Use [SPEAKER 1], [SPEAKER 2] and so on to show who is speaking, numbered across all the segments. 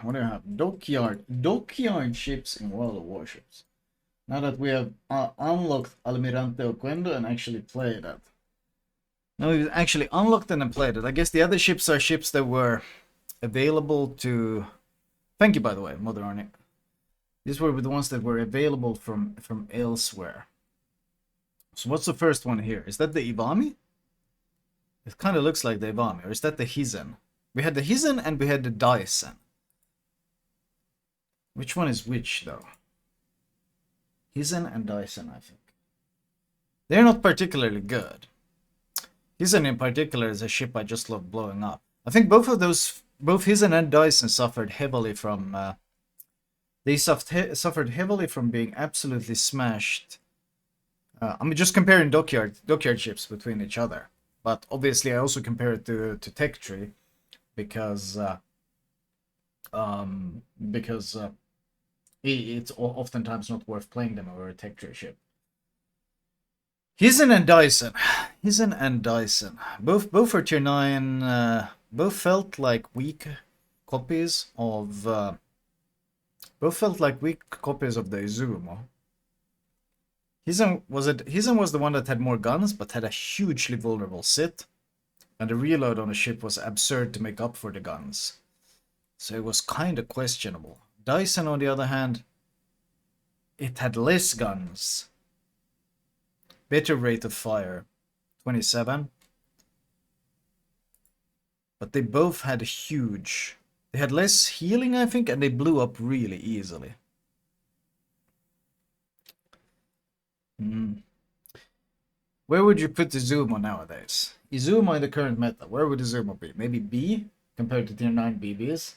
[SPEAKER 1] What do you have? Dockyard. Dockyard ships in World of Warships. Now that we have unlocked Almirante Oquendo and actually played it. No, we actually unlocked it and played it. I guess the other ships are ships that were available to... Thank you, by the way, Mother Arnie. These were the ones that were available from elsewhere. So what's the first one here? Is that the Ivami? It kind of looks like the Ivami. Or is that the Hizen? We had the Hizen and we had the Dyson. Which one is which, though? Hizen and Dyson, I think. They're not particularly good. Hizen in particular is a ship I just love blowing up. I think both of those, both Hizen and Dyson suffered heavily from... they suffered heavily from being absolutely smashed. I'm just comparing Dockyard ships between each other. But obviously I also compare it to Tech Tree. Because it's oftentimes not worth playing them over a Tech Tree ship. Hizen and Dyson. Hizen and Dyson. Both are tier 9. Both felt like weak copies of... both felt like weak copies of the Izumo. Hizen was the one that had more guns, but had a hugely vulnerable sit. And the reload on the ship was absurd to make up for the guns. So it was kind of questionable. Dyson, on the other hand, it had less guns. Better rate of fire, 27. But they both had huge... They had less healing, I think, and they blew up really easily. Where would you put the Izumo nowadays? Izumo in the current meta, where would Izumo be? Maybe B, compared to tier 9 BBs?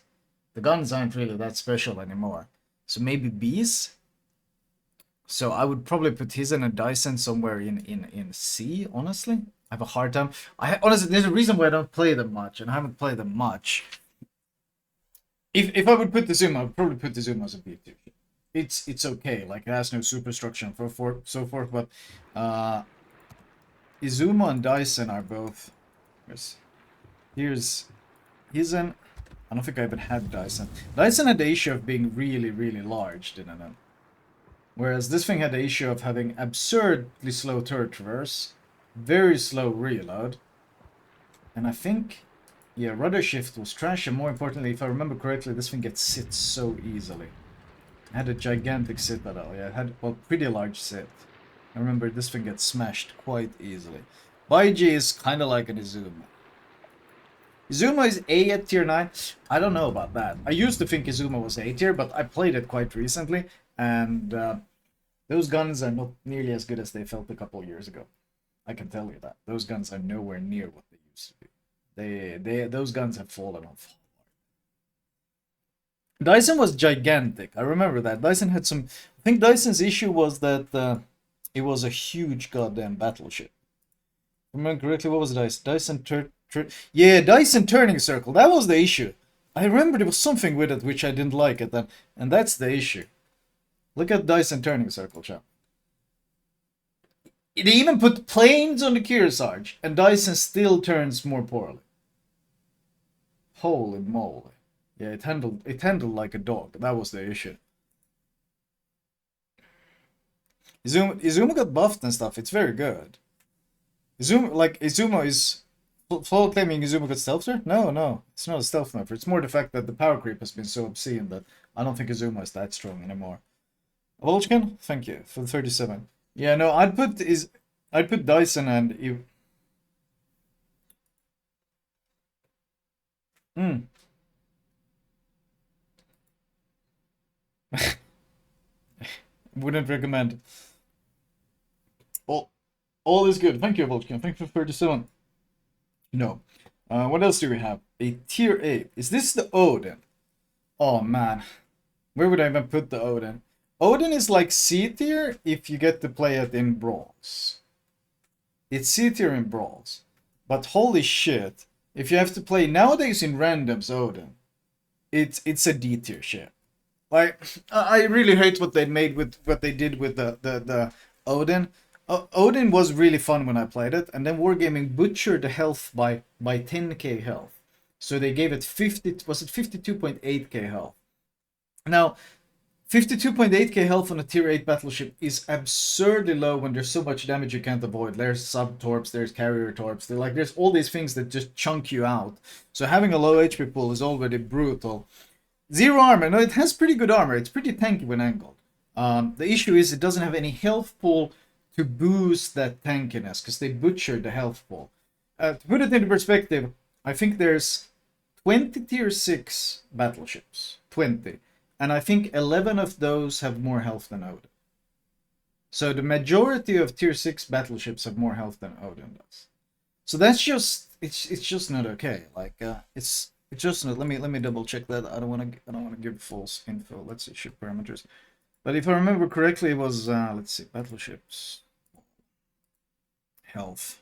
[SPEAKER 1] The guns aren't really that special anymore. So maybe Bs? So I would probably put Hizen and Dyson somewhere in C, honestly. I have a hard time. Honestly, there's a reason why I don't play them much, and I haven't played them much. If I would put the Izumo, I would probably put the Izumo as a B2. It's okay, like it has no superstructure and so forth, but Izumo and Dyson are both... Here's Hizen. I don't think I even had Dyson. Dyson had the issue of being really, really large, didn't it? Whereas this thing had the issue of having absurdly slow turret traverse, very slow reload, and I think, yeah, rudder shift was trash, and more importantly, if I remember correctly, this thing gets sit so easily. It had a gigantic citadel, yeah, it had a pretty large sit. I remember this thing gets smashed quite easily. Baiji is kind of like an Izumo. Izumo is A at tier 9. I don't know about that. I used to think Izumo was A tier, but I played it quite recently, and those guns are not nearly as good as they felt a couple years ago. I can tell you that. Those guns are nowhere near what they used to be. Those guns have fallen off. Dyson was gigantic. I remember that. Dyson had some... I think Dyson's issue was that it was a huge goddamn battleship. Remember correctly, what was Dyson? Yeah, Dyson turning circle. That was the issue. I remember there was something with it which I didn't like it then, and that's the issue. Look at Dyson turning circle, chap. They even put planes on the Kearsarge, and Dyson still turns more poorly. Holy moly. Yeah, it handled like a dog. That was the issue. Izumo got buffed and stuff. It's very good. Izumo is... Full claiming Izumo got stealth nerf? No, it's not a stealth nerf. It's more the fact that the power creep has been so obscene that I don't think Izumo is that strong anymore. Volchkin, thank you for the 37. Yeah, no, I'd put Dyson and wouldn't recommend. All is good. Thank you, Volchkin. Thank you for 37. No. What else do we have? A tier 8. Is this the Odin? Oh, man. Where would I even put the Odin? Odin is like C tier if you get to play it in Brawls. It's C tier in Brawls. But holy shit. If you have to play nowadays in randoms Odin, it's a D tier shit. Like, I really hate what they made with what they did with the Odin. Odin was really fun when I played it, and then Wargaming butchered the health by 10k health. So they gave it 50, was it 52.8k health? Now, 52.8k health on a tier 8 battleship is absurdly low when there's so much damage you can't avoid. There's sub-torps, there's carrier torps, there's all these things that just chunk you out. So having a low HP pool is already brutal. Zero armor, no, it has pretty good armor. It's pretty tanky when angled. The issue is it doesn't have any health pool to boost that tankiness, because they butchered the health pool. To put it into perspective, I think there's 20 tier 6 battleships. 20. And I think 11 of those have more health than Odin. So the majority of tier 6 battleships have more health than Odin does. So that's just it's just not okay. Like it's just not. Let me double check that. I don't want to give false info. Let's see ship parameters. But if I remember correctly, it was let's see, battleships health.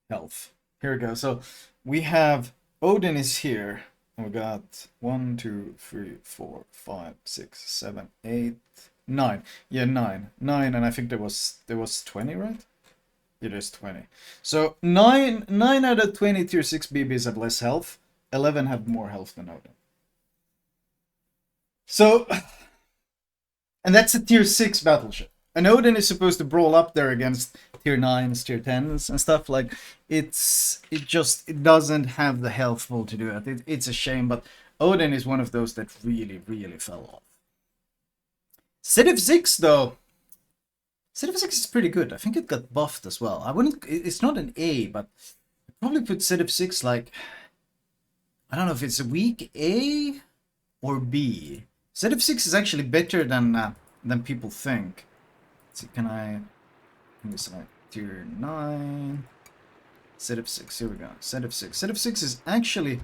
[SPEAKER 1] Here we go. So we have Odin is here. We got 1, 2, 3, 4, 5, 6, 7, 8, 9. Yeah, 9, and I think there was 20, right? Yeah, there's 20. So 9 out of 20 tier 6 BBs have less health. 11 have more health than Odin. So, and that's a tier 6 battleship. And Odin is supposed to brawl up there against tier 9s, tier 10s and stuff. Like, it doesn't have the health pool to do it. It's a shame, but Odin is one of those that really, really fell off. Civ 6, though. Civ 6 is pretty good. I think it got buffed as well. It's not an A, but I'd probably put Civ 6 like, I don't know if it's a weak A or B. Civ 6 is actually better than people think. Let's see, can I select tier 9? Civ 6, here we go. Civ 6. Civ 6 is actually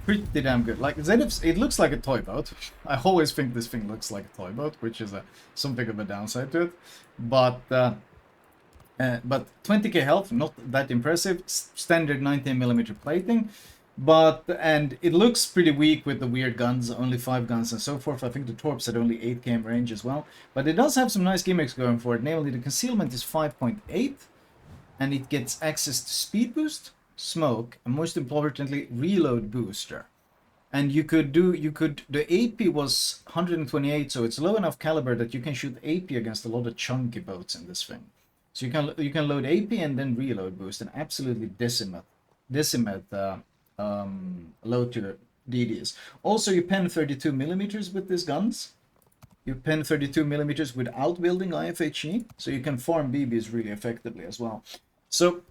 [SPEAKER 1] pretty damn good. Like, it looks like a toy boat. I always think this thing looks like a toy boat, which is something of a downside to it. But 20k health, not that impressive. Standard 19mm plating. And it looks pretty weak with the weird guns, only 5 guns and so forth. I think the torps had only 8 km range as well. But it does have some nice gimmicks going for it. Namely, the concealment is 5.8, and it gets access to speed boost, smoke, and most importantly, reload booster. And the AP was 128, so it's low enough caliber that you can shoot AP against a lot of chunky boats in this thing. So you can load AP and then reload boost and absolutely decimate low tier DDs. Also, you pen 32mm with these guns. You pen 32mm without building IFHE, so you can farm BBs really effectively as well. So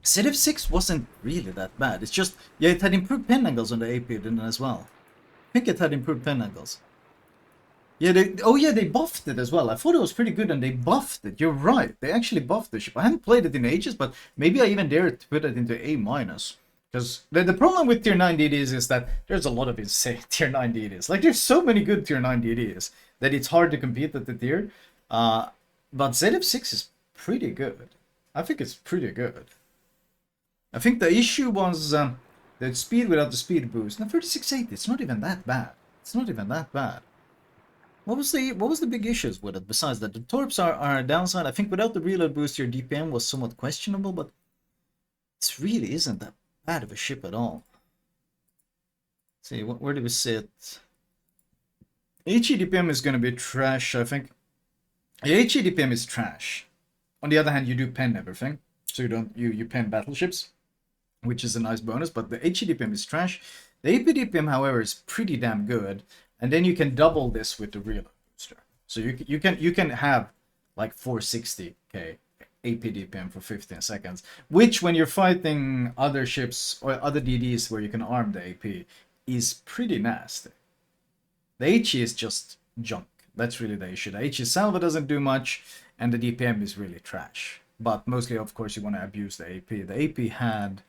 [SPEAKER 1] Civ 6 wasn't really that bad. It's just, yeah, it had improved pen angles on the AP didn't it, as well. I think it had improved pen angles. Yeah, they buffed it as well. I thought it was pretty good and they buffed it. You're right. They actually buffed the ship. I haven't played it in ages, but maybe I even dare to put it into A-. Because the problem with tier 9 DDs is that there's a lot of insane tier 9 DDs. Like, there's so many good tier 9 DDs that it's hard to compete at the tier. But Civ 6 is pretty good. I think it's pretty good. I think the issue was the speed without the speed boost. Now 3680, it's not even that bad. It's not even that bad. What was the big issues with it besides that? The torps are a downside. I think without the reload boost, your DPM was somewhat questionable, but it really isn't that bad of a ship at all. Let's see, where do we sit? HE DPM is going to be trash, I think. Yeah, HE DPM is trash. On the other hand, you do pen everything, so you pen battleships, which is a nice bonus. But the HE DPM is trash. The AP DPM, however, is pretty damn good, and then you can double this with the reload booster. So you can have like 460k AP DPM for 15 seconds, which when you're fighting other ships or other DDs where you can arm the AP is pretty nasty. The HE is just junk. That's really the issue. The HE salvo doesn't do much, and the DPM is really trash. But mostly, of course, you want to abuse the AP. The AP had...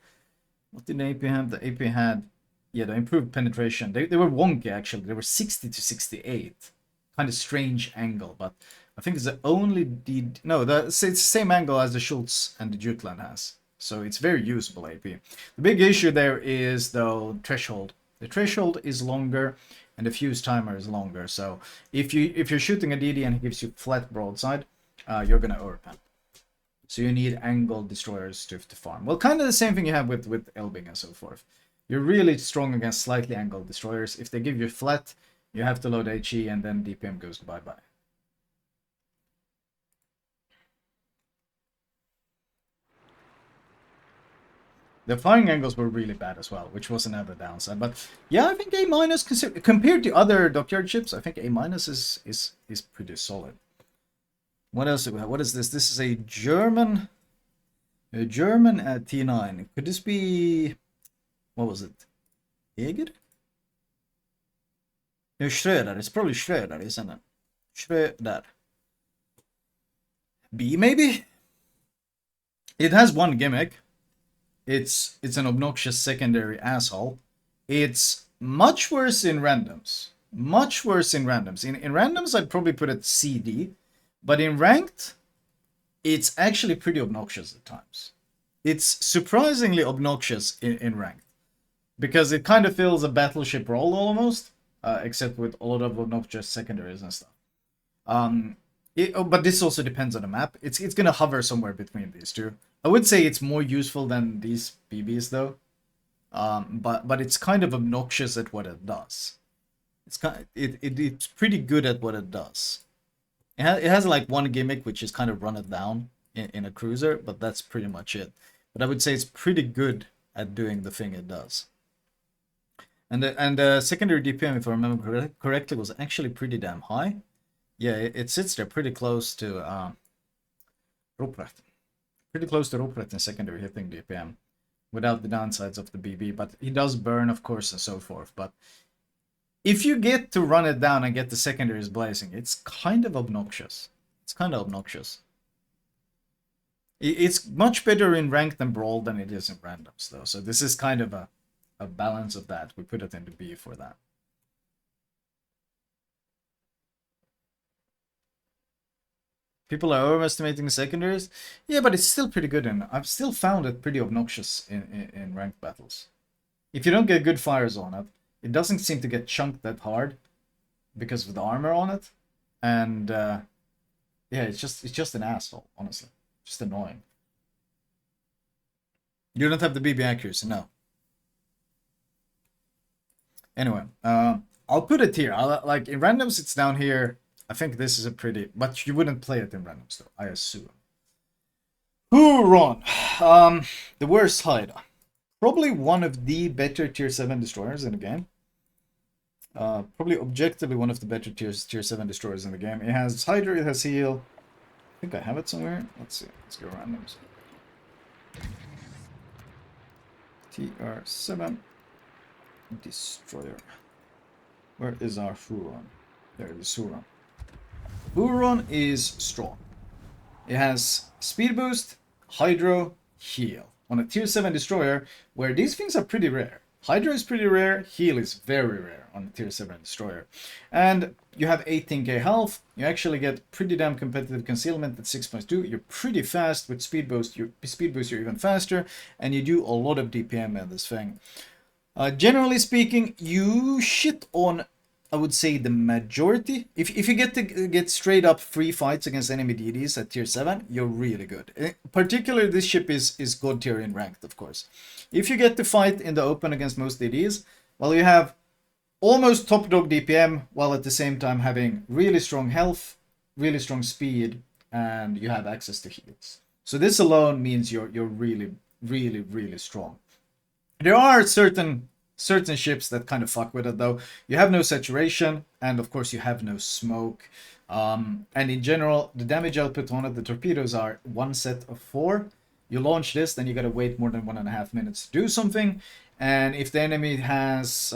[SPEAKER 1] What did the AP have? The AP had... Yeah, the improved penetration. They were wonky, actually. They were 60 to 68. Kind of strange angle, but I think it's the only it's the same angle as the Schultz and the Jutland has. So it's very usable AP. The big issue there is, though, threshold. The threshold is longer, and the fuse timer is longer. So if you're shooting a DD and it gives you flat broadside, you're gonna overpen. So you need angled destroyers to farm. Well, kind of the same thing you have with Elbing and so forth. You're really strong against slightly angled destroyers. If they give you flat, you have to load HE and then DPM goes bye-bye. The firing angles were really bad as well, which was another downside. But yeah, I think A- compared to other Dockyard ships, I think A- is pretty solid. What else do we have? What is this? This is a German T9. Could this be, what was it? Eger? No, Schröder. It's probably Schröder, isn't it? Schröder. B maybe? It has one gimmick. It's an obnoxious secondary asshole. It's much worse in randoms. Much worse in randoms. In randoms, I'd probably put it CD. But in ranked, it's actually pretty obnoxious at times. It's surprisingly obnoxious in ranked. Because it kind of fills a battleship role almost. Except with a lot of obnoxious secondaries and stuff. But this also depends on the map. It's going to hover somewhere between these two. I would say it's more useful than these BBs though. But it's kind of obnoxious at what it does. It's pretty good at what it does. It has like one gimmick, which is kind of run it down in a cruiser, but that's pretty much it. But I would say it's pretty good at doing the thing it does. And the secondary DPM, if I remember correctly, was actually pretty damn high. Yeah, it sits there pretty close to Ruprecht. Pretty close to Ruprecht in secondary hitting DPM. Without the downsides of the BB. But he does burn, of course, and so forth. But if you get to run it down and get the secondaries blazing, it's kind of obnoxious. It's kind of obnoxious. It's much better in ranked and brawl than it is in randoms, though. So this is kind of a balance of that. We put it into B for that. People are overestimating the secondaries. Yeah, but it's still pretty good, and I've still found it pretty obnoxious in ranked battles. If you don't get good fires on it, it doesn't seem to get chunked that hard because of the armor on it, and yeah, it's just an asshole, honestly, just annoying. You don't have the BB accuracy, no. Anyway, I'll put it here. Like in randoms, it's down here. I think this is a pretty, but you wouldn't play it in randoms though, I assume. Huron, the worst Haida. Probably one of the better tier 7 destroyers in the game. Probably objectively one of the better tier 7 destroyers in the game. It has Hydra, it has heal. I think I have it somewhere. Let's see. Let's go randoms. TR7 destroyer. Where is our Huron? There it is, Huron. Huron is strong. It has speed boost, hydro, heal. On a tier 7 destroyer, where these things are pretty rare. Hydro is pretty rare, heal is very rare on a tier 7 destroyer. And you have 18k health, you actually get pretty damn competitive concealment at 6.2, you're pretty fast with speed boost, you're even faster, and you do a lot of DPM in this thing. Generally speaking, you shit on, I would say, the majority. If you get to get straight up free fights against enemy DDs at tier 7, you're really good. Particularly this ship is god tier in ranked, of course. If you get to fight in the open against most DDs, well, you have almost top dog DPM, while at the same time having really strong health, really strong speed, and you have access to heals. So this alone means you're really, really, really strong. There are certain ships that kind of fuck with it though. You have no saturation, and of course you have no smoke. And in general, the damage output on it, the torpedoes are one set of 4. You launch this, then you gotta wait more than 1.5 minutes to do something. And if the enemy has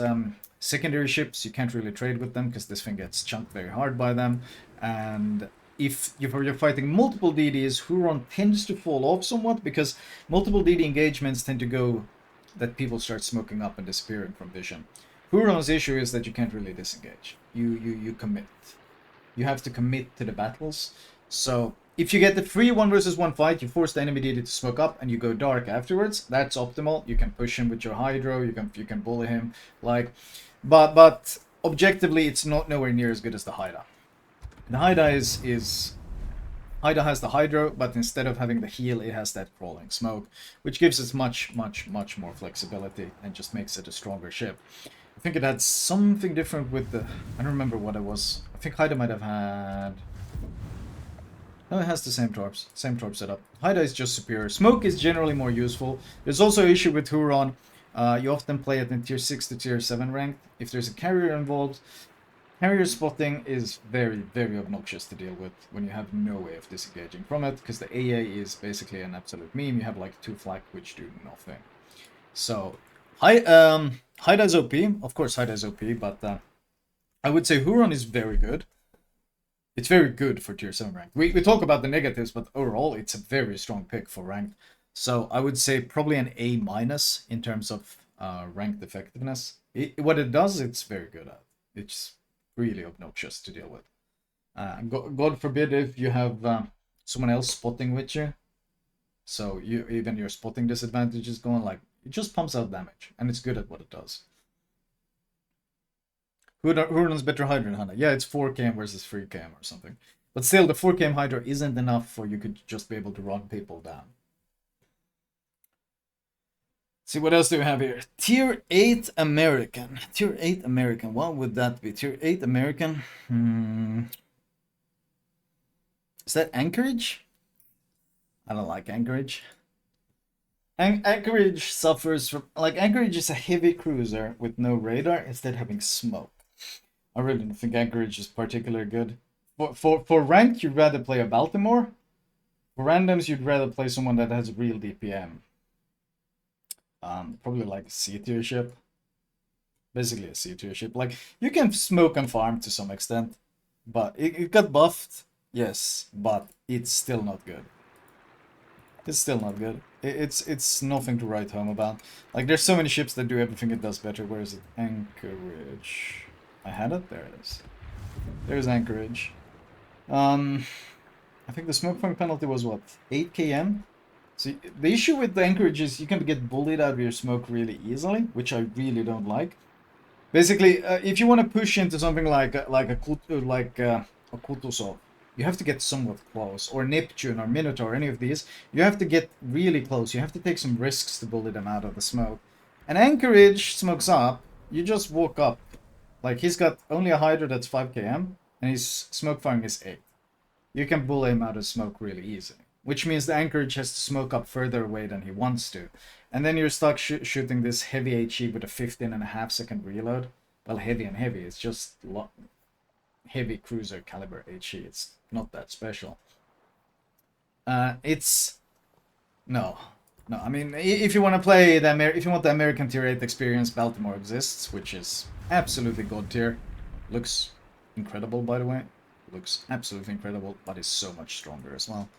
[SPEAKER 1] secondary ships, you can't really trade with them because this thing gets chunked very hard by them. And if you're fighting multiple DDs, Huron tends to fall off somewhat because multiple DD engagements tend to go that people start smoking up and disappearing from vision. Huron's issue is that you can't really disengage. You commit. You have to commit to the battles. So if you get the free 1 versus 1 fight, you force the enemy DD to smoke up and you go dark afterwards. That's optimal. You can push him with your hydro. You can bully him. But objectively, it's not nowhere near as good as the Haida. The Haida is Haida has the hydro, but instead of having the heal, it has that crawling smoke, which gives it much more flexibility and just makes it a stronger ship. I think it had something different with the... I don't remember what it was. I think Haida might have had... No, it has the same torps setup. Haida is just superior. Smoke is generally more useful. There's also an issue with Huron. You often play it in tier 6 to tier 7 ranked. If there's a carrier involved, carrier spotting is very obnoxious to deal with when you have no way of disengaging from it, because the AA is basically an absolute meme. You have like 2 flak which do nothing. So, Haida is OP. Of course, Haida is OP, but I would say Huron is very good. It's very good for tier 7 rank. We talk about the negatives, but overall, it's a very strong pick for ranked. So I would say probably an A- in terms of ranked effectiveness. What it does, it's very good at. It's really obnoxious to deal with. God forbid if you have someone else spotting with you. So even your spotting disadvantage is going, like, it just pumps out damage, and it's good at what it does. Who runs better Hydra than Hana? Yeah, it's 4km versus 3km or something. But still, the 4km Hydra isn't enough for you could just be able to run people down. See, what else do we have here? Tier 8 American. Tier 8 American. What would that be? Tier 8 American? Is that Anchorage? I don't like Anchorage. Anchorage suffers from... Like, Anchorage is a heavy cruiser with no radar instead of having smoke. I really don't think Anchorage is particularly good. For rank, you'd rather play a Baltimore. For randoms, you'd rather play someone that has real DPM. Probably like a C-tier ship. Basically a C-tier ship. Like, you can smoke and farm to some extent. But it got buffed, yes, but it's still not good. It's still not good. It's nothing to write home about. Like, there's so many ships that do everything it does better. Where is it? Anchorage. I had it? There it is. There's Anchorage. I think the smoke fang penalty was what? 8 km? So the issue with the Anchorage is you can get bullied out of your smoke really easily, which I really don't like. Basically, if you want to push into something like a Kutuzov, you have to get somewhat close, or Neptune or Minotaur, any of these. You have to get really close. You have to take some risks to bully them out of the smoke. And Anchorage smokes up. You just walk up. Like, he's got only a Hydra that's 5 km, and his smoke firing is 8. You can bully him out of smoke really easily. Which means the Anchorage has to smoke up further away than he wants to. And then you're stuck shooting this heavy HE with a 15.5 second reload. Well, heavy and heavy. It's just heavy cruiser caliber HE. It's not that special. It's... No. No, I mean, if you want to play if you want the American Tier 8 experience, Baltimore exists, which is absolutely god tier. Looks incredible, by the way. Looks absolutely incredible, but is so much stronger as well.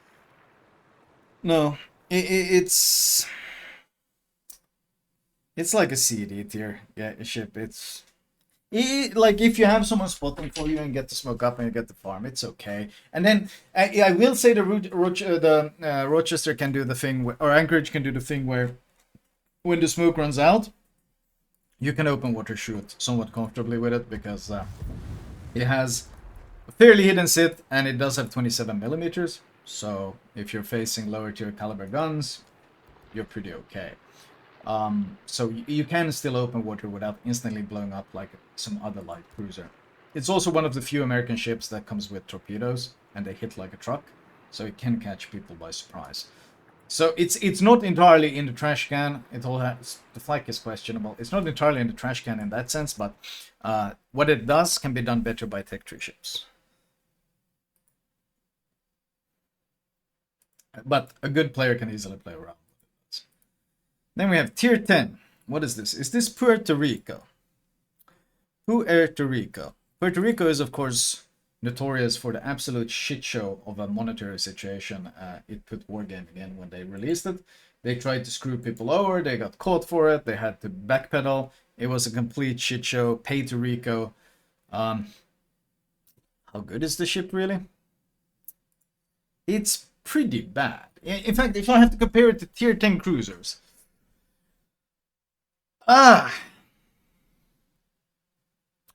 [SPEAKER 1] No, it's like a CD tier ship. It's like, if you have someone spotting for you and get to smoke up and you get the farm, it's okay. And then I will say the Rochester can do the thing, or Anchorage can do the thing where when the smoke runs out, you can open water shoot somewhat comfortably with it, because it has a fairly hidden sit and it does have 27 millimeters. So if you're facing lower tier caliber guns, you're pretty okay. So you can still open water without instantly blowing up like some other light cruiser. It's also one of the few American ships that comes with torpedoes, and they hit like a truck, so it can catch people by surprise. So it's not entirely in the trash can. It all has, the flak is questionable. It's not entirely in the trash can in that sense, but what it does can be done better by Tech 3 ships. But a good player can easily play around with it. Then we have tier 10. What is this? Is this Puerto Rico? Puerto Rico. Puerto Rico is, of course, notorious for the absolute shit show of a monetary situation it put Wargaming in when they released it. They tried to screw people over, they got caught for it, they had to backpedal. It was a complete shit show, pay to Rico. How good is the ship, really? It's pretty bad. In fact, if I have to compare it to tier 10 cruisers.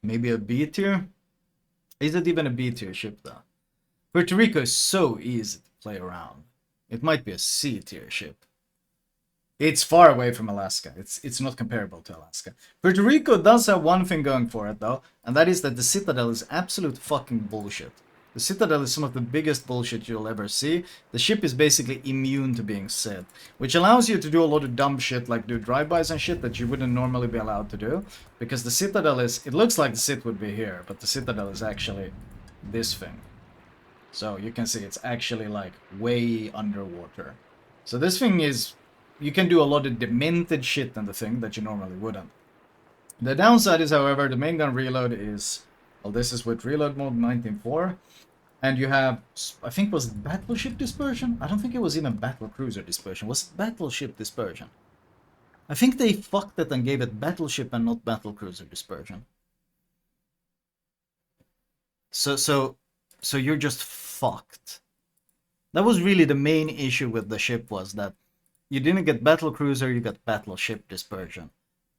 [SPEAKER 1] Maybe a B tier? Is it even a B tier ship, though? Puerto Rico is so easy to play around. It might be a C tier ship. It's far away from Alaska. It's not comparable to Alaska. Puerto Rico does have one thing going for it though, and that is that the Citadel is absolute fucking bullshit. The Citadel is some of the biggest bullshit you'll ever see. The ship is basically immune to being set, which allows you to do a lot of dumb shit like do drive-bys and shit that you wouldn't normally be allowed to do. Because the Citadel is, it looks like the Cit would be here, but the Citadel is actually this thing. So you can see it's actually like way underwater. So this thing is, you can do a lot of demented shit in the thing that you normally wouldn't. The downside is, however, the main gun reload is, well, this is with reload mode 19.4. And you have, I think was it battleship dispersion? I don't think it was even battle cruiser dispersion. Was it battleship dispersion? I think they fucked it and gave it battleship and not battle cruiser dispersion. So you're just fucked. That was really the main issue with the ship, was that you didn't get battle cruiser, you got battleship dispersion.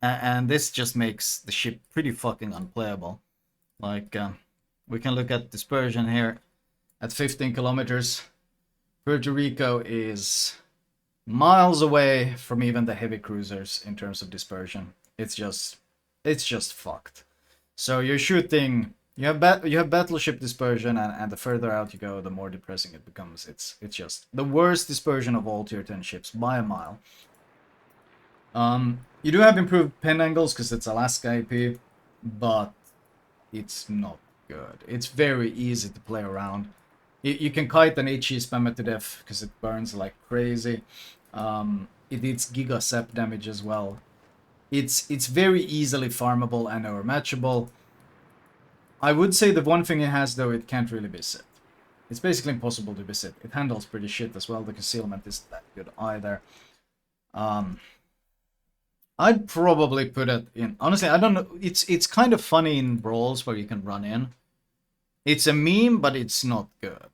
[SPEAKER 1] And this just makes the ship pretty fucking unplayable. Like, we can look at dispersion here. At 15 kilometers, Puerto Rico is miles away from even the heavy cruisers in terms of dispersion. It's just fucked. So you're shooting, you have battleship dispersion, and the further out you go, the more depressing it becomes. It's just the worst dispersion of all tier 10 ships by a mile. You do have improved pen angles because it's Alaska AP, but it's not good. It's very easy to play around. You can kite an HE spam it to death because it burns like crazy. It eats giga sep damage as well. It's very easily farmable and overmatchable. I would say the one thing it has though, it can't really be sit. It's basically impossible to be sit. It handles pretty shit as well. The concealment isn't that good either. I'd probably put it in. Honestly, I don't know. It's kind of funny in brawls where you can run in. It's a meme, but it's not good.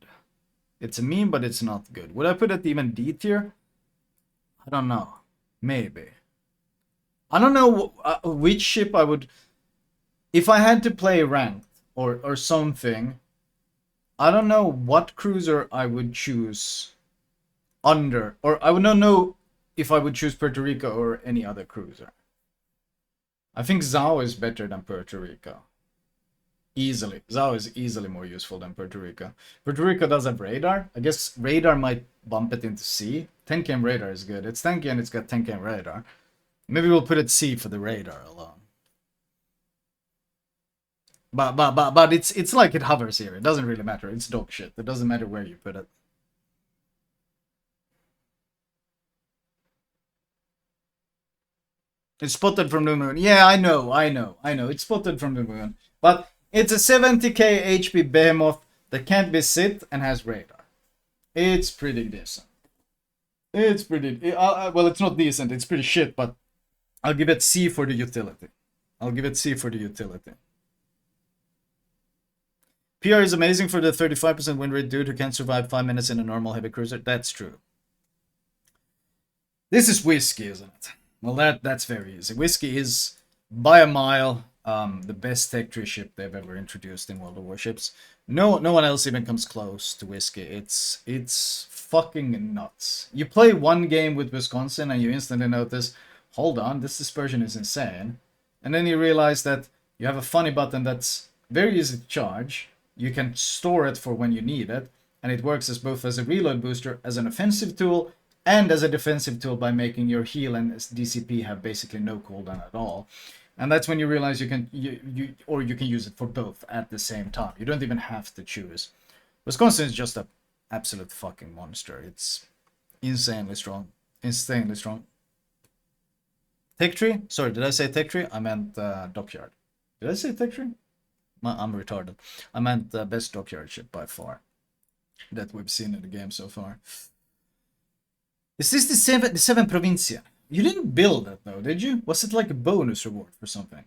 [SPEAKER 1] It's a meme, but it's not good. Would I put it even D tier? I don't know. Maybe. I don't know which ship I would... If I had to play ranked or something, I don't know what cruiser I would choose under. Or I would not know if I would choose Puerto Rico or any other cruiser. I think Zao is better than Puerto Rico. Easily. Zao is easily more useful than Puerto Rico. Puerto Rico does have radar. I guess radar might bump it into C. 10 km radar is good. It's tanky and it's got 10 km radar. Maybe we'll put it C for the radar alone. But it's like it hovers here. It doesn't really matter. It's dog shit. It doesn't matter where you put it. It's spotted from the moon. Yeah, I know. It's spotted from the moon. But it's a 70k HP behemoth that can't be sit and has radar. It's pretty decent. It's pretty... well, it's not decent. It's pretty shit, but I'll give it C for the utility. PR is amazing for the 35% win rate dude who can't survive 5 minutes in a normal heavy cruiser. That's true. This is Whiskey, isn't it? Well, that's very easy. Whiskey is, by a mile, the best tech tree ship they've ever introduced in World of Warships. No one else even comes close to Whiskey. It's fucking nuts. You play one game with Wisconsin and you instantly notice, hold on, this dispersion is insane. And then you realize that you have a funny button that's very easy to charge. You can store it for when you need it. And it works as both as a reload booster, as an offensive tool, and as a defensive tool by making your heal and DCP have basically no cooldown at all. And that's when you realize you can use it for both at the same time. You don't even have to choose. Wisconsin is just an absolute fucking monster. It's insanely strong. Insanely strong. Tech tree? Sorry, did I say tech tree? I meant Dockyard. Did I say tech tree? I'm retarded. I meant the best Dockyard ship by far that we've seen in the game so far. Is this the seven Provincia? You didn't build that though, did you? Was it like a bonus reward for something?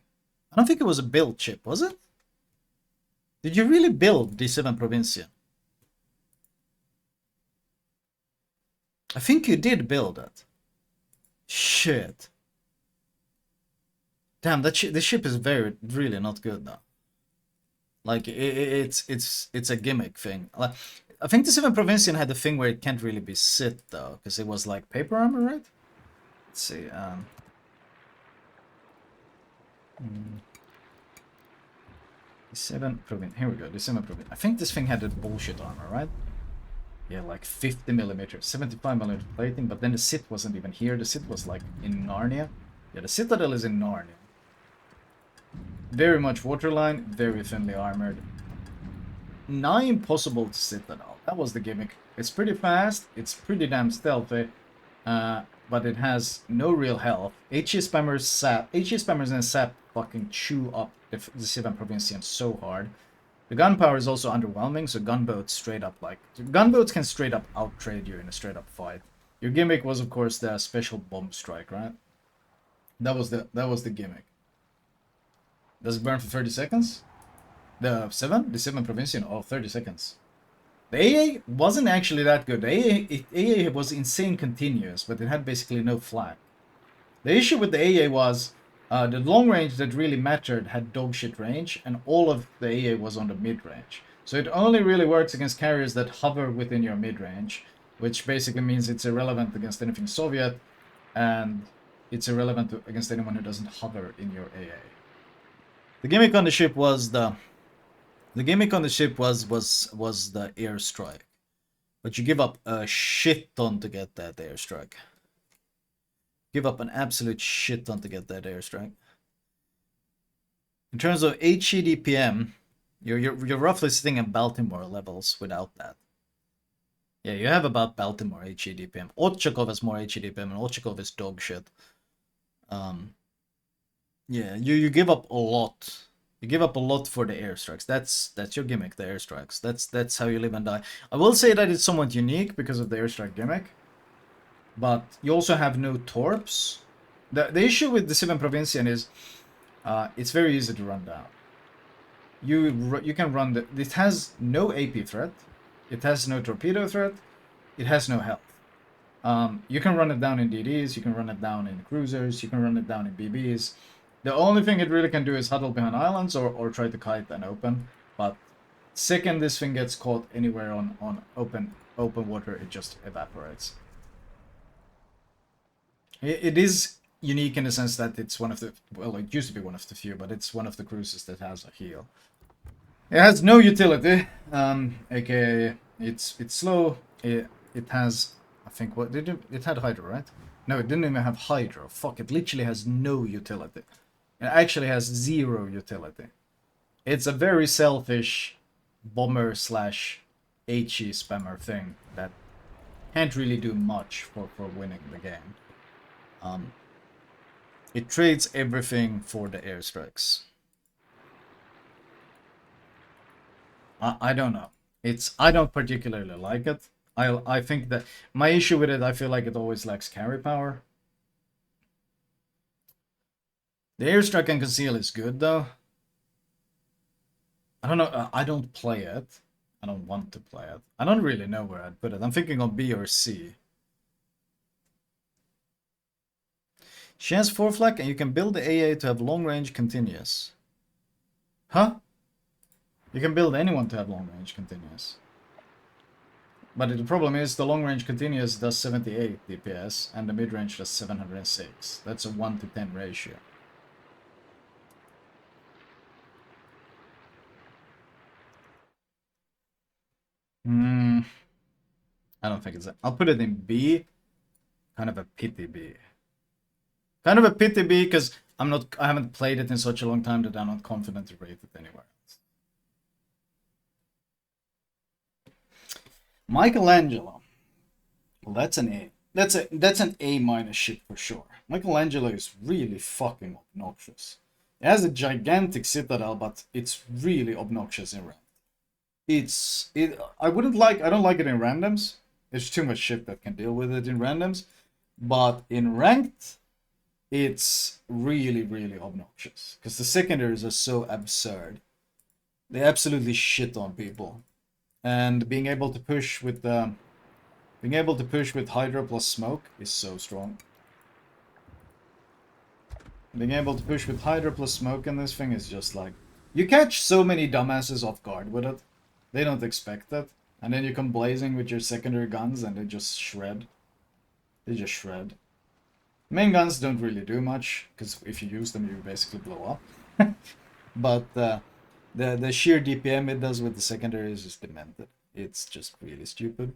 [SPEAKER 1] I don't think it was a build chip, was it? Did you really build the 7 Provincia? I think you did build it. Shit. Damn, this ship is really not good though. Like it's a gimmick thing. I think the Seven Provincian had the thing where it can't really be sit though, because it was like paper armor, right? Let's see. The Seven Provincian. Here we go. The Seven Provincian. I think this thing had the bullshit armor, right? Yeah, like 50 millimeters, 75 millimeter plating, but then the sit wasn't even here. The sit was like in Narnia. Yeah, the Citadel is in Narnia. Very much waterline, very thinly armored. Nigh impossible to Citadel. That was the gimmick. It's pretty fast, it's pretty damn stealthy, but it has no real health. HE spammers and sap fucking chew up the Seven Provincians so hard. The gunpowder is also underwhelming, so gunboats straight up gunboats can straight up outtrade you in a straight up fight. Your gimmick was of course the special bomb strike, right? That was the gimmick. Does it burn for 30 seconds? The 7 Provincian, 30 seconds. The AA wasn't actually that good. The AA was insane continuous, but it had basically no flag. The issue with the AA was the long range that really mattered had dogshit range, and all of the AA was on the mid range. So it only really works against carriers that hover within your mid range, which basically means it's irrelevant against anything Soviet, and it's irrelevant against anyone who doesn't hover in your AA. The gimmick on the ship was the airstrike, but you give up a shit ton to get that airstrike. Give up an absolute shit ton to get that airstrike. In terms of HEDPM, you're roughly sitting at Baltimore levels without that. Yeah, you have about Baltimore HEDPM. Ochakov has more HEDPM, and Ochakov is dog shit. Yeah, you give up a lot. You give up a lot for the airstrikes. That's your gimmick, the airstrikes. That's how you live and die. I will say that it's somewhat unique because of the airstrike gimmick. But you also have no torps. The issue with the Seven Provincian is it's very easy to run down. You can run it has no AP threat. It has no torpedo threat. It has no health. You can run it down in DDs, you can run it down in cruisers, you can run it down in BBs. The only thing it really can do is huddle behind islands or try to kite and open. But second this thing gets caught anywhere on open water, it just evaporates. It is unique in the sense that it's one of the, well, it used to be one of the few, but it's one of the cruises that has a heal. It has no utility, aka it's slow. It has, I think, what did it had hydro, right? No, it didn't even have hydro. Fuck, it literally has no utility. It actually has zero utility. It's a very selfish bomber slash HE spammer thing that can't really do much for winning the game. It trades everything for the airstrikes. I don't know. I don't particularly like it. I think that my issue with it, I feel like it always lacks carry power. The airstrike and conceal is good though. I don't know. I don't play it. I don't want to play it. I don't really know where I'd put it. I'm thinking on B or C. She has 4 flak and you can build the AA to have long range continuous. Huh? You can build anyone to have long range continuous. But the problem is the long range continuous does 78 DPS and the mid range does 706. That's a 1 to 10 ratio. I don't think it's that. I'll put it in B. Kind of a pity B. Kind of a pity B because I haven't played it in such a long time that I'm not confident to rate it anywhere else. Michelangelo. Well, that's an A. That's an A minus ship for sure. Michelangelo is really fucking obnoxious. It has a gigantic citadel, but it's really obnoxious in ranked. I don't like it in randoms. There's too much shit that can deal with it in randoms. But in ranked, it's really, really obnoxious. Because the secondaries are so absurd. They absolutely shit on people. And being able to push with Hydra plus smoke is so strong. Being able to push with Hydra plus smoke in this thing is just like You catch so many dumbasses off guard with it. They don't expect that. And then you come blazing with your secondary guns and they just shred. They just shred. Main guns don't really do much, because if you use them you basically blow up. But the sheer DPM it does with the secondary is just demented. It's just really stupid.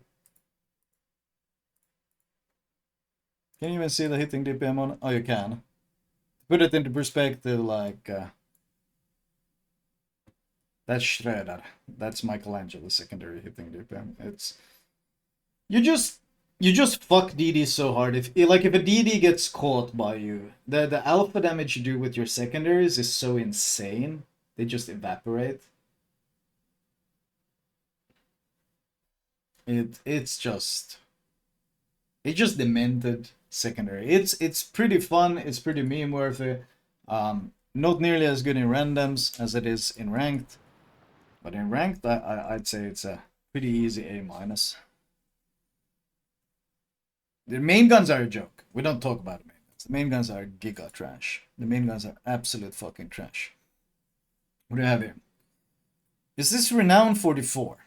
[SPEAKER 1] Can you even see the hitting DPM on? Oh, you can. Put it into perspective, like that's Shredder. That's Michelangelo's secondary hitting DPM. It's you just fuck DD so hard. If a DD gets caught by you, the alpha damage you do with your secondaries is so insane. They just evaporate. It's just demented secondary. It's pretty fun. It's pretty meme worthy. Not nearly as good in randoms as it is in ranked, but in ranked, I'd say it's a pretty easy A-. The main guns are a joke. We don't talk about main guns. The main guns are giga trash. The main guns are absolute fucking trash. What do you have here? Is this Renown 44?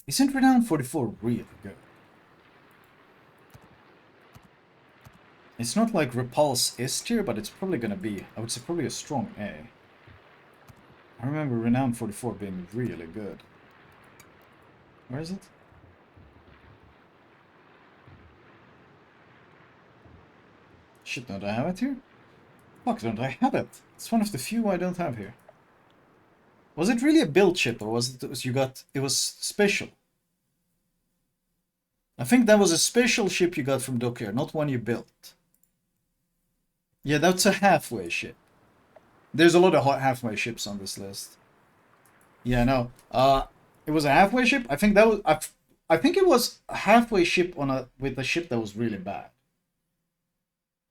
[SPEAKER 1] Isn't Renown 44 really good? It's not like Repulse S tier, but it's probably gonna be, I would say, probably a strong A. I remember Renown 44 being really good. Where is it? Shit, don't I have it here? Fuck, don't I have it? It's one of the few I don't have here. Was it really a build chip, or was it it was special? I think that was a special ship you got from Dockyard, not one you built. Yeah, that's a halfway ship. There's a lot of halfway ships on this list. Yeah, no. It was a halfway ship. I think that was I think it was a halfway ship with a ship that was really bad.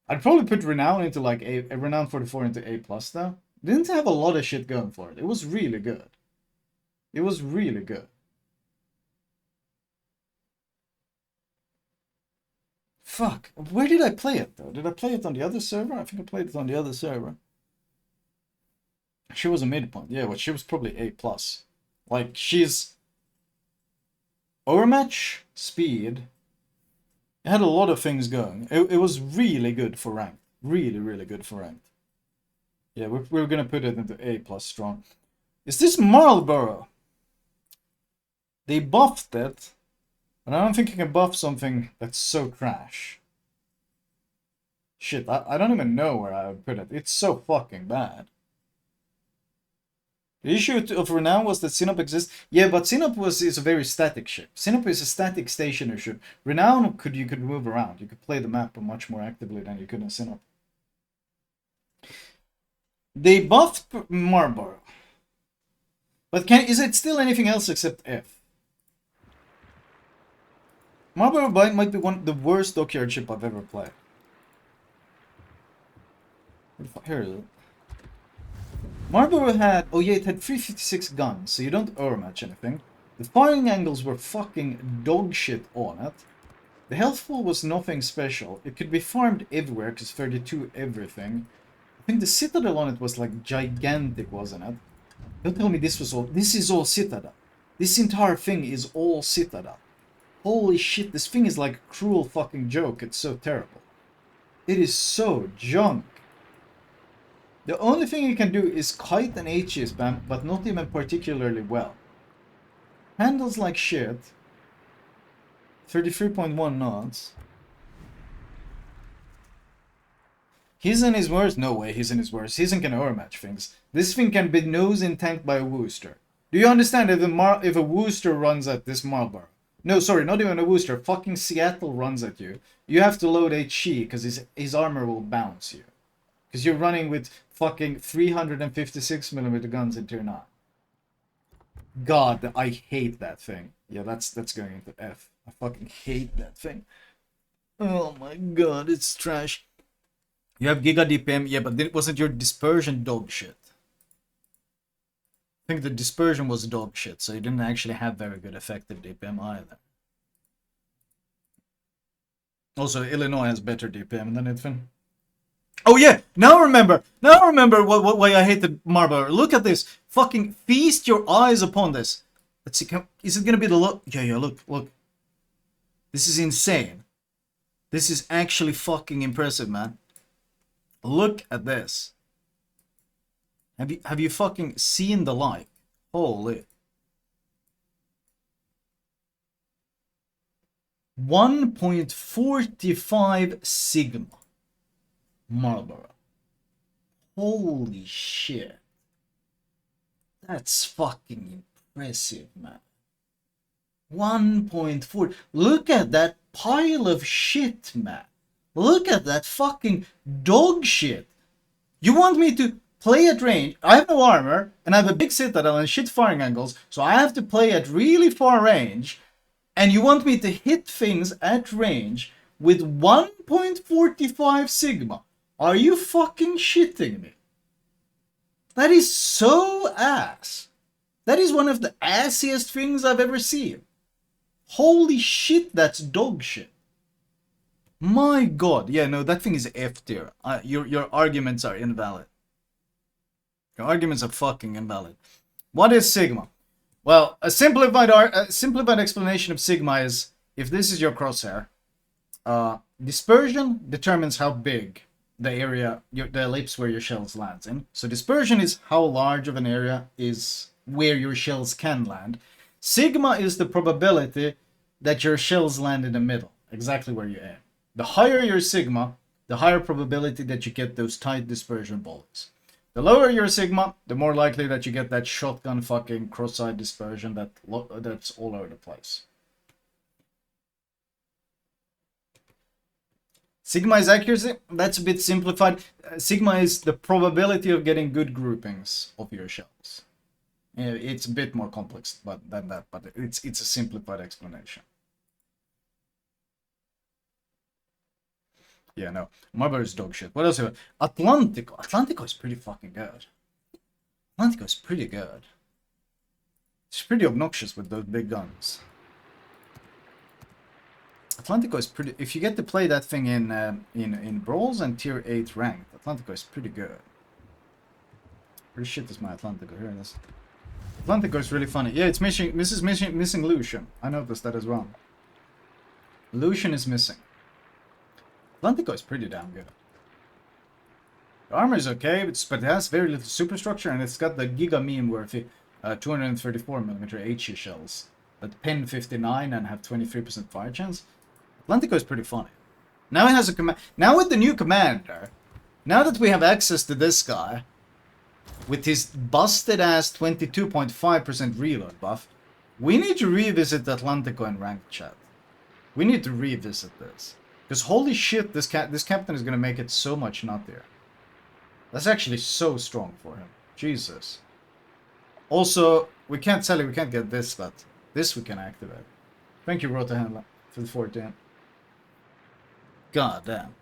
[SPEAKER 1] I'd probably put Renown into like a Renown 44 into A+ though. Didn't have a lot of shit going for it. It was really good. It was really good. Fuck. Where did I play it though? Did I play it on the other server? I think I played it on the other server. She was a midpoint. Yeah, but she was probably A+. Like, she's overmatch, speed. It had a lot of things going. It was really good for ranked. Really, really good for ranked. Yeah, we're gonna put it into A+ strong. Is this Marlborough? They buffed it, but I don't think you can buff something that's so trash. Shit, I don't even know where I would put it. It's so fucking bad. The issue of Renown was that Sinop exists. Yeah, but Sinop is a very static ship. Sinop is a static stationary ship. Renown you could move around. You could play the map much more actively than you could in Sinop. They buffed Marlborough. But is it still anything else except F? Marlborough might be the worst Dockyard ship I've ever played. Here is it. Marlborough had, oh yeah, it had 356 guns, so you don't overmatch anything. The firing angles were fucking dog shit on it. The health pool was nothing special. It could be farmed everywhere, because 32 everything. I think the Citadel on it was like gigantic, wasn't it? Don't tell me this is all Citadel. This entire thing is all Citadel. Holy shit, this thing is like a cruel fucking joke. It's so terrible. It is so junk. The only thing you can do is kite and HE spam, but not even particularly well. Handles like shit. 33.1 knots. He's in his worst? No way he's in his worst. He isn't gonna overmatch things. This thing can be nose in tank by a Wooster. Do you understand if a Wooster runs at this Marlborough? No, sorry, not even a Wooster. Fucking Seattle runs at you. You have to load HE because his armor will bounce you. Because you're running with fucking 356mm guns in tier 9. God, I hate that thing. Yeah, that's going into F. I fucking hate that thing. Oh my god, it's trash. You have Giga DPM, yeah, but wasn't your dispersion dog shit? I think the dispersion was dog shit, so you didn't actually have very good effective DPM either. Also, Illinois has better DPM than Itfin. Oh yeah, now remember why I hated Marble. Look at this. Fucking feast your eyes upon this. Let's see, is it gonna be the look? Yeah, look. This is insane. This is actually fucking impressive, man. Look at this. Have you fucking seen the like? Holy. 1.45 sigma. Marlboro. Holy shit. That's fucking impressive, man. 1.4. Look at that pile of shit, man. Look at that fucking dog shit. You want me to play at range? I have no armor, and I have a big citadel and shit firing angles, so I have to play at really far range. And you want me to hit things at range with 1.45 sigma? Are you fucking shitting me? That is so ass. That is one of the assiest things I've ever seen. Holy shit, that's dog shit. My god. Yeah, no, that thing is F tier. Your arguments are invalid. Your arguments are fucking invalid. What is sigma? Well, a simplified explanation of sigma is, if this is your crosshair, dispersion determines how big the area, the ellipse where your shells lands in. So dispersion is how large of an area is where your shells can land. Sigma is the probability that your shells land in the middle, exactly where you aim. The higher your sigma, the higher probability that you get those tight dispersion bullets. The lower your sigma, the more likely that you get that shotgun fucking cross-side dispersion that's all over the place. Sigma is accuracy. That's a bit simplified. Sigma is the probability of getting good groupings of your shells. It's a bit more complex than that, but it's a simplified explanation. Yeah, no. Marble is dog shit. What else? Atlantico. Atlantico is pretty fucking good. Atlantico is pretty good. It's pretty obnoxious with those big guns. Atlantico is pretty. If you get to play that thing in brawls and tier 8 ranked, Atlantico is pretty good. Where shit is my Atlantico? Here it is. Atlantico is really funny. Yeah, it's missing Lucian. I noticed that as well. Lucian is missing. Atlantico is pretty damn good. The armor is okay, but it has very little superstructure, and it's got the giga meme worthy 234mm HE shells that pen 59 and have 23% fire chance. Atlantico is pretty funny. Now it has a command. Now with the new commander, now that we have access to this guy, with his busted ass 22.5% reload buff, we need to revisit Atlantico in ranked chat. We need to revisit this. Because holy shit, this captain is gonna make it so much nuttier. That's actually so strong for him. Jesus. Also, we can't sell it, we can't get this, but this we can activate. Thank you, Rotahandler, for the 14. God damn.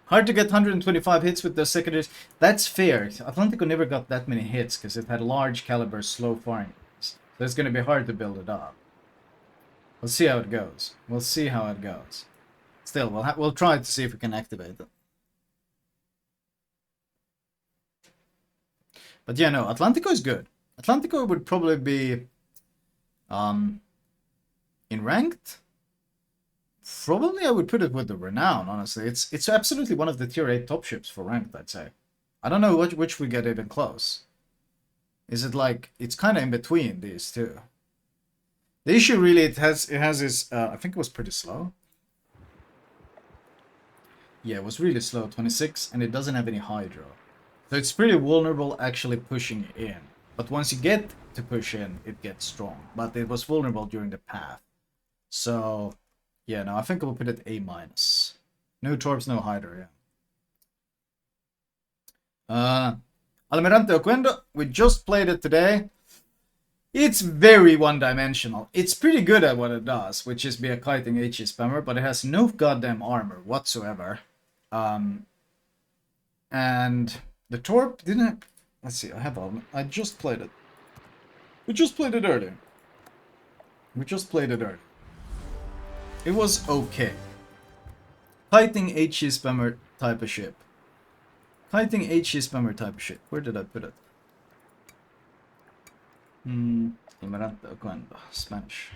[SPEAKER 1] Hard to get 125 hits with the secondaries. That's fair. Atlantico never got that many hits because it had large caliber slow firing. So it's gonna be hard to build it up. We'll see how it goes. We'll see how it goes. Still, we'll try to see if we can activate it. But yeah, no, Atlantico is good. Atlantico would probably be in ranked. Probably I would put it with the Renown, honestly. It's absolutely one of the tier 8 top ships for ranked, I'd say. I don't know which we get even close. Is it like, it's kind of in between these two. The issue really it has is I think it was pretty slow. Yeah, it was really slow, 26, and it doesn't have any hydro. So it's pretty vulnerable actually pushing in. But once you get to push in, it gets strong. But it was vulnerable during the path. So yeah, no, I think I will put it A-. No torps, no hydro, yeah. Almirante Oquendo, we just played it today. It's very one-dimensional. It's pretty good at what it does, which is be a kiting HE spammer, but it has no goddamn armor whatsoever. And the Torp didn't... Let's see, I just played it. We just played it earlier. It was okay. Kiting HE spammer type of ship. Kiting HE spammer type of ship. Where did I put it? Imarante Cuando. Spanish.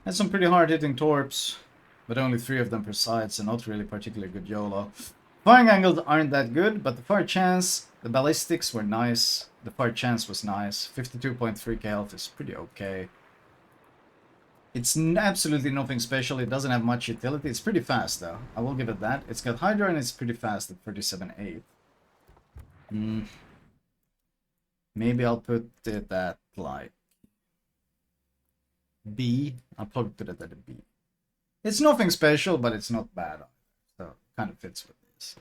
[SPEAKER 1] Has some pretty hard hitting torps, but only 3 of them per side, so not really particularly good YOLO. Firing angles aren't that good, but the fire chance, the ballistics were nice. The fire chance was nice. 52.3k health is pretty okay. It's absolutely nothing special. It doesn't have much utility. It's pretty fast, though. I will give it that. It's got Hydra and it's pretty fast at 37.8. Maybe I'll put it at, like, B. I'll probably put it at a B. It's nothing special, but it's not bad. So, it kind of fits with this.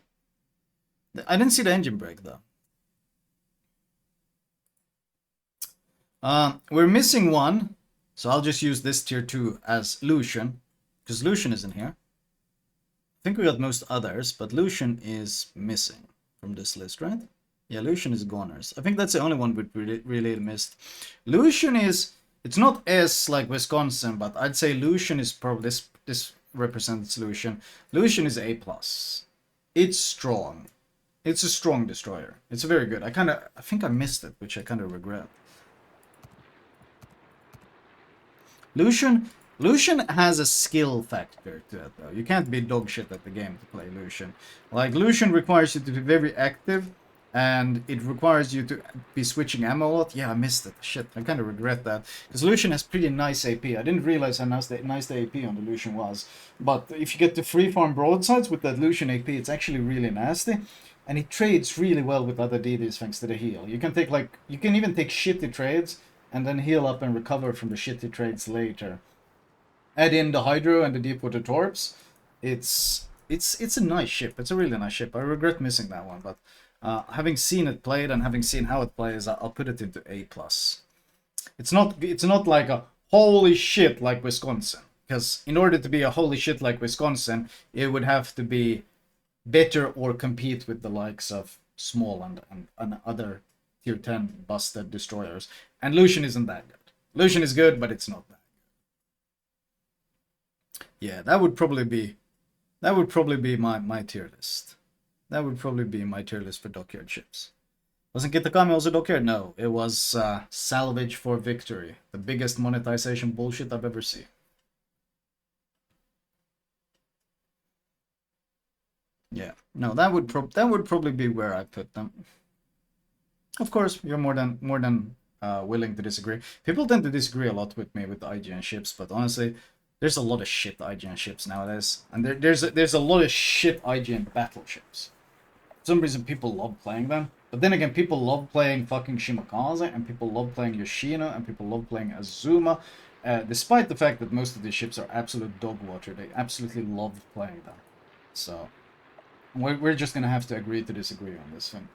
[SPEAKER 1] I didn't see the engine brake, though. We're missing one. So I'll just use this tier 2 as Lucian, because Lucian isn't here. I think we got most others, but Lucian is missing from this list, right? Yeah, Lucian is goners. I think that's the only one we really missed. Lucian is, it's not S like Wisconsin, but I'd say Lucian is probably, this represents Lucian. Lucian is A+. It's strong. It's a strong destroyer. It's very good. I think I missed it, which I kind of regret. Lucian has a skill factor to it, though. You can't be dog shit at the game to play Lucian. Like, Lucian requires you to be very active, and it requires you to be switching ammo a lot. Yeah, I missed it. Shit, I kind of regret that. Because Lucian has pretty nice AP. I didn't realize how nice the AP on the Lucian was. But if you get the free farm broadsides with that Lucian AP, it's actually really nasty. And it trades really well with other DDs thanks to the heal. You can take, like, you can even take shitty trades and then heal up and recover from the shitty trades later. Add in the Hydro and the Deepwater Torps. It's a nice ship. It's a really nice ship. I regret missing that one, but having seen it played and having seen how it plays, I'll put it into A+. It's not like a holy shit like Wisconsin, because in order to be a holy shit like Wisconsin, it would have to be better or compete with the likes of Small and other tier 10 busted destroyers. And Lucian isn't that good. Lucian is good, but it's not that good. Yeah, that would probably be my tier list. That would probably be my tier list for Dockyard ships. Wasn't Kitakami also Dockyard? No, it was Salvage for Victory. The biggest monetization bullshit I've ever seen. Yeah, no, that would probably be where I put them. Of course, you're more than willing to disagree. People tend to disagree a lot with me with the IGN ships, but honestly, there's a lot of shit IGN ships nowadays, and there's a lot of shit IGN battleships. For some reason, people love playing them, but then again, people love playing fucking Shimakaze, and people love playing Yoshino, and people love playing Azuma. Despite the fact that most of these ships are absolute dog water, they absolutely love playing them. So we're just gonna have to agree to disagree on this thing.